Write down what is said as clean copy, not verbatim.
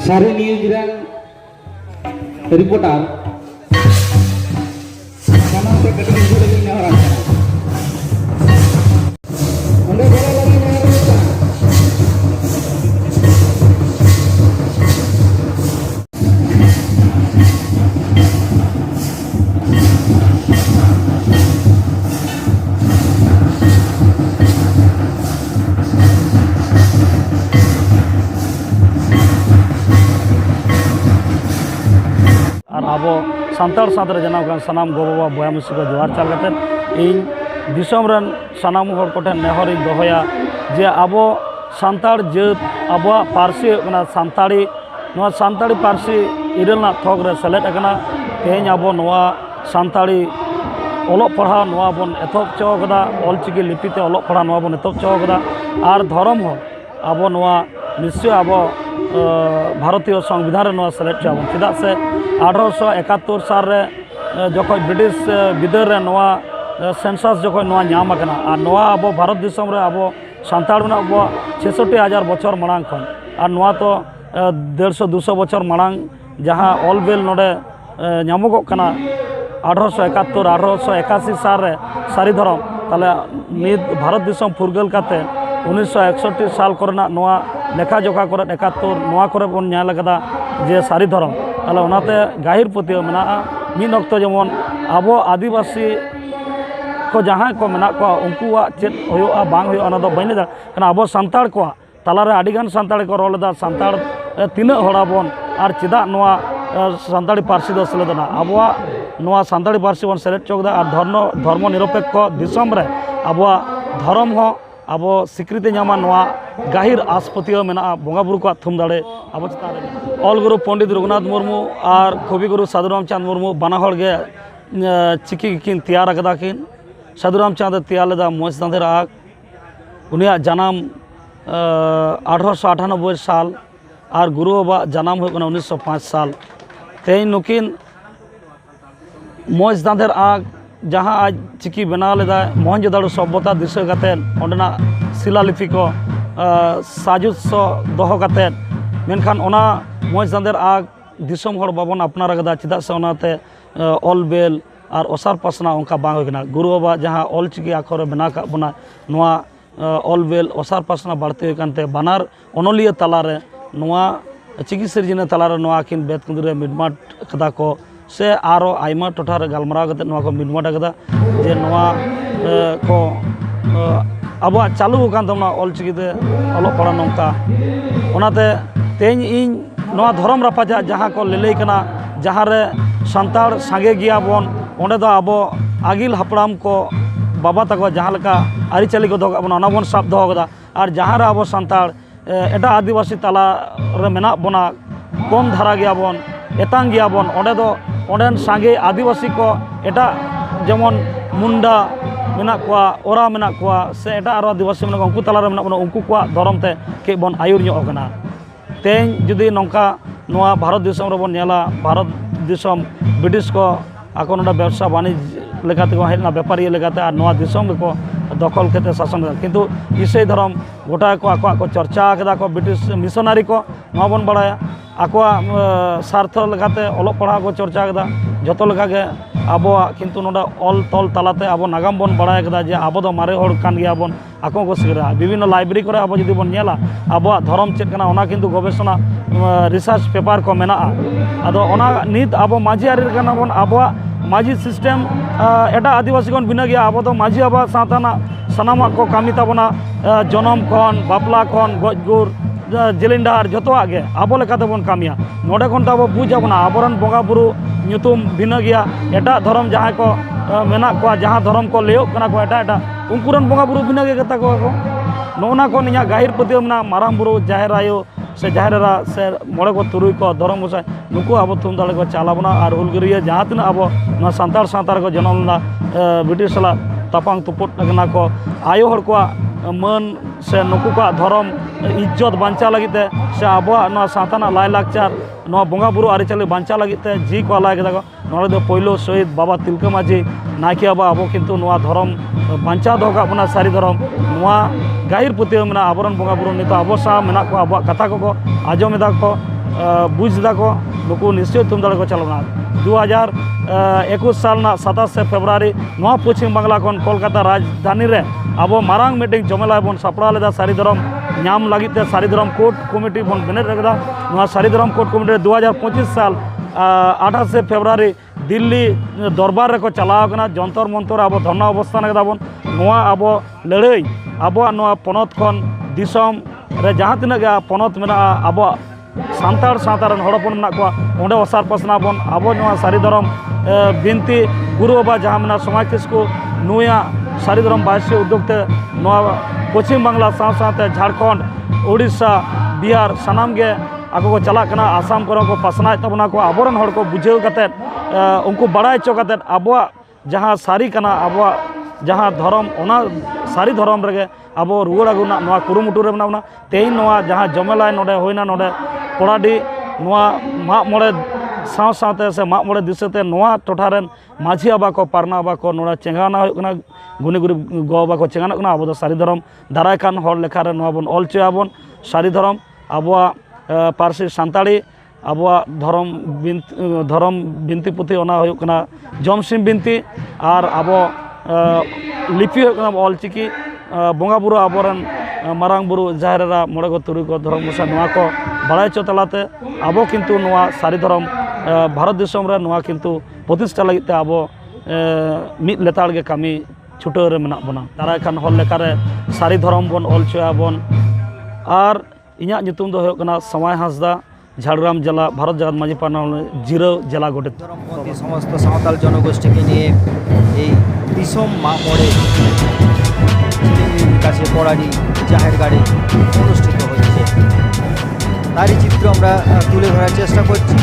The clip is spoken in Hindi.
सारी न्यूज रिपोर्टर सामान से कटिंग लगी नेहरा उन्हें बड़ा लगी नेहरा और अब सानताड़ साथरे जनाव सानाम गो बाबा बया मिसी को जोहार चाल कते इन दिसोम रन सानाम हर कोठेन नेहर इन दोहया जे अब सानताड़ जात अब पारसी सानताड़ी नोआ सानताड़ी पारसी इरलना थोक रे सेलेद अकना तेहें अब नोआ सानताड़ी ओलोग पढ़ा नोआ बन एतहब चोकदा ऑलचिकी लिपिते ओलोग पढ़ा नोआ बन एतहब चोकदा और धर्म हो अब नोआ निश्चय अब भारतीय संविधान नोआ सेलेद चाबन चेदा से 1871 साल रे जखन ब्रिटिश बिदार रे नोआ सेंसस जखन नोआ नाम आकना और नोआ अब भारत दिसम रे अब सानताड़ में अब 66,000 बछर मांग खन और नोआ तो 150-200 बछर मांग जहाँ ऑलबेल नोडे नामोगोग कना 1871 1881 साल रे सारी धरम ताले नित भारत दिसम फुरगल काते 1961 साल करना नोआ लेखा जोखा करे 71 नोआ करे बन ᱧᱮᱞ कदा जे सारी धरम ताले ओनाते गाहिर पतियो मेना मिन अक्तो जेमन आबो आदिवासी को जहाँ को मेना को उनकुआ चेत होयोआ बांग होयो ओना दो बइन दा कना आबो सानताड़ को तालारे आडिगान सानताड़ को रोलदा सानताड़ तिना हड़ाबन और चेदा नोआ सानताड़ी पारसी दो सेलेदना आबोआ नोआ सानताड़ी पारसी बन सेलेद चोकदा और धर्म निरपेक्ष दिसम रे आबोआ धर्म हो अब स्वीकृति नामा नोआ गाहिर आसपतियो मेना बोंगा बुरु को थुम दाड़े अब चेतान ऑल गुरु पंडित रघुनाथ मुर्मू और कवि गुरु साधु रामचंद मुर्मू बाना हड़ गे चिकी किन तैयार कदा किन साधु रामचंद तैयार लेदा मोज दांधेर आग उनिया जनाम 1898 साल और गुरु बाबा जनाम हो 1905 साल तेज नुकिन मोज दांधेर आग जहाँ आज चिकी बना लेदा मोहनजोदाड़ो सभ्यता दिशा कतेन ओंडना शिलालिपि को साजुसो दोहो कतेन मेनखान ओना मोज दांधेर आग दिसोम हड़ बाबन अपनार कदा चेदा से ओनाते ऑलबेल और ओसार पासना उनका बांग होइकना गुरु बाबा जहाँ ऑलचिकी आखर बना का बना नोआ ऑलबेल ओसार पासना बाड़ते होइकनते बानार ओनलिया तलारे नोआ चिकी सिरजिना तलारे नोआ किन बेतकुंदरे मिडमाट कदा को से आरो आयमा टोठा रे गालमाराव कते नोआ को मिडमाट कदा जे नोआ को अब चालू कान तमना ऑलचिकीते ऑलोग पड़ा नोंका ओनाते तेज इन नोआ धर्म रापाजा जहाँ को लेलई कना जहाँ रे सानताड़ सांगे गिया बन ओंडे दो अब आगिल हापड़ाम को बाबा तको जहाँ लेका आरिचाली को दोगा ओना बन साब दोहो कदा और जहाँ रे अब सानताड़ एटा आदिवासी तला रे मेना बना कम धारा गिया बन एतांग गिया बन ओंडे दो ओंडेन सांगे आदिवासी को एटा जेमन मुंडा मेना कोआ ओरा मेना कोआ से एटा आरो आदिवासी मेना उनकु तला रे मेना बना उनकु कोआ धर्म ते के बन आयुर ᱧᱚᱜ कना तेज जुदी नौका नोआ भारत दिसम रे बन नेला भारत दिसम ब्रिटिश को आको नोडा व्यवसा वाणिज्य लेकाते को हेना व्यापारी लेकाते और नोआ दिसम को दखल खेते शासन किंतु ईसाई धर्म गोटा को आको को चर्चा केदा को ब्रिटिश मिशनारी को नोआ बन बड़ाया आको स्वार्थ लेकाते ओलोग पढ़ा को चर्चा केदा जतो लेका गे आबो किंतु नोडा ऑल तल तलाते आबो नागाम बन बड़ाया केदा जे आबो दो मारे हड़ कान गया बन आको को सिगरा विभिन्न लाइब्रेरी करे आबो जदि बन नेला आबो धर्म चेत कना ओना किंतु गवेषणा रिसर्च पेपर को मेना आदो ओना नित आबो माझी आरि कना बन आबो माझी सिस्टम एटा आदिवासी कौन बिना गया अब तो माझी आबा साताना सनामा को कामी ताबना जनम खन बापला खन गजगुर जेलिंडार जतोआ गे आबो लेकाते बन कामिया नोडे खन तो आबो बुझ आबना आबरन बोंगा बुरु nyutum bhina gaya eta dhorom jahay ko menak ko jahan dhorom ko leyok kana ko eta unku ren bonga buru bhina ge kata ko nona ko niya gahir pati mena marang buru jaher ayo se jaherera se mole ko turui ko dhorom gosai nuku abo tum dale ko chalabona ar hulgariya jahan tina abo na santar ko janam na british sala tapang tuput na ko ayo hor ko मान से नुकु का धर्म इज्जत बांचा लगिते से अब साताना लाई लाचार बंगा बुरु आरिचाली बांचा लगिते जी को लाई के नोड़े पहिलो शहीद बाबा तिलका माझी नायके बाबा अब किंतु धर्म बांचा दोगा बना सारी धर्म गाहिर पति मेना आबरन बंगा बुरु नित अब सा मेना को अब कथा को आजमेदा को बुझदा को नुकु निश्चय तुम दड़े को चलना 2021 साल 27 फेब्रुआरी पश्चिम बांगला खन कोलकाता राजधानी रे अब मारांग मीटिंग जमेला बन सापड़ा लेदा सारी धर्म नाम लगिते सारी धर्म कोर्ट कमिटी बन बेनेट रखदा सारी धर्म कोर्ट कमिटी 2025 साल 28 फेब्रुआरी दिल्ली दरबार रे को चलाव कना जंतर मंतर अब धरना अवस्थान कदा बन अब लड़ाई अब पनत खन दिसम रे जहाँ तीन पनत मेना अब सानतार सावतारन हड़पन मेना को ओंडे ओसार पसना बन अब सारी धर्म बिनती गुरु बाबा जहाँ मेना समाज किसको नुया सारी धर्म बायसी उद्योगते पश्चिम बांगला साथ झारखंड उड़ीसा बिहार सानाम गे आको को चला कना आसाम को पासना तबना को आबरन हड़ को बुझेव कते उनको बड़ाई चो कते अब जहाँ सारी कना अब जहाँ धर्म ओना सारी धर्म रगे अब रुआड़ आगुना नवा कुरुमुटु रे मेना तेईन जहाँ जमेला नोडे होइना नोडे पड़ाडी माग मोड़े सावते से माग मोड़े दिशते टोठारेन माझी आबा को पारना आबा को नोड़ा चेंगाना गुनी गुरी गो आबा को चेंगाना अब सारी धर्म दाराय कान हर लेखारे बन ऑल चयाबन सारी धर्म अब पारसी सानताड़ी अब धर्म बिनती पुथी जमसिम बिनती और अब लिपि ऑल चिकी बंगा बुरु आबरन मारांग बुरु जाहेरा मोड़े को तुरुई को धर्म गोसा को बड़ाई चो तलाते अब किंतु सारी धर्म भारत दिसम रे किंतु प्रतिष्ठा लगिते अब मिद लेताड़ गे कामी छुटाव रे मेना बना दाराय खान हर लेखारे सारी धर्म बन ऑल चयाबन और इᱧᱟᱜ ᱧᱩᱛᱩᱢ ᱫᱚ ᱦᱩᱭᱩᱜ ᱠᱟᱱᱟ ᱥᱟᱢᱟᱭ ᱦᱟᱸᱥᱫᱟ ঝাড়গ্রাম জেলা ভারত জাগাত মাঝি পাড়া জিরো জেলা গঠিত সমস্ত সাঁওতাল জনগোষ্ঠীকে নিয়ে এই দিসম মোড়ে কাছে পড়ারি জাহের গাড়ি অনুষ্ঠিত হচ্ছে তারই চিত্র আমরা তুলে ধরার চেষ্টা করছি।